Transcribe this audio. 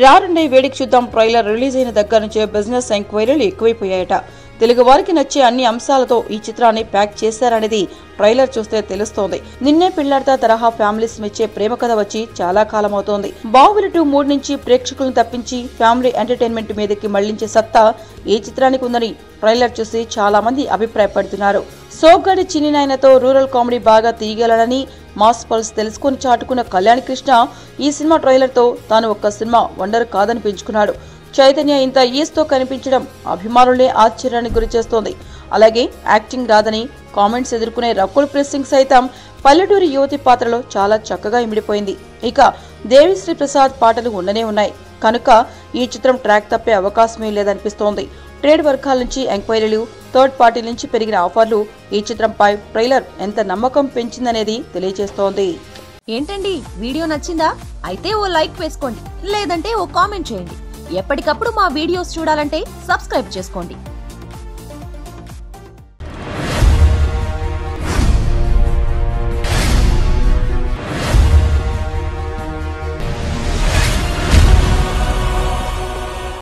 రారండే వేడికి చూద్దాం trailer release అయిన దగ్గర నుంచే బిజినెస్ ఎంక్వైరీలు ఎక్కువైపోయాయట. తెలుగు వారికి నచ్చే అన్ని అంశాలతో ఈ చిత్రాన్ని ప్యాక్ చేశారనేది ట్రైలర్ చూస్తే తెలుస్తోంది. నిన్నే పెళ్లాడతా తరహా ఫ్యామిలీస్ మెచ్చే ప్రేమ కథ వచ్చి చాలా కాలం అవుతోంది. బాహుబలి 2 మూడ్ నుంచి ప్రేక్షకులను తప్పించి ఫ్యామిలీ ఎంటర్టైన్మెంట్ మీదకి మళ్లించే సత్తా ఈ చిత్రానికి ఉందని ట్రైలర్ చూసి చాలా మంది అభిప్రాయపడుతున్నారు. సోగ్గాడి చిన్ని నాయనతో రూరల్ కామెడీ బాగా తీయగలడని మాస్ పల్స్ తెలుసుకుని చాటుకున్న కళ్యాణ్ కృష్ణ ఈ సినిమా ట్రైలర్ తో తాను ఒక్క సినిమా వండర్ కాదని పెంచుకున్నాడు. చైతన్య ఇంత ఈస్తో కనిపించడం అభిమానులే ఆశ్చర్యానికి గురిచేస్తోంది. అలాగే యాక్టింగ్ రాదని కామెంట్స్ ఎదుర్కొనే రకుల్ ప్రీత్ సింగ్ సైతం పల్లెటూరి యువతి పాత్రలో చాలా చక్కగా ఇమిడిపోయింది. ఇక దేవిశ్రీ ప్రసాద్ పాటలు ఉండనే ఉన్నాయి కనుక ఈ చిత్రం ట్రాక్ తప్పే అవకాశమే లేదనిపిస్తోంది. ట్రేడ్ వర్గాల నుంచి ఎంక్వైరీలు, థర్డ్ పార్టీ నుంచి పెరిగిన ఆఫర్లు ఈ చిత్రంపై ట్రైలర్ ఎంత నమ్మకం పెంచిందనేది తెలియజేస్తోంది. ఏంటండి వీడియో నచ్చిందా? అయితే ఓ లైక్ వేసుకోండి, లేదంటే ఓ కామెంట్ చేయండి. ఎప్పటికప్పుడు మా వీడియోస్ చూడాలంటే సబ్స్క్రైబ్ చేసుకోండి.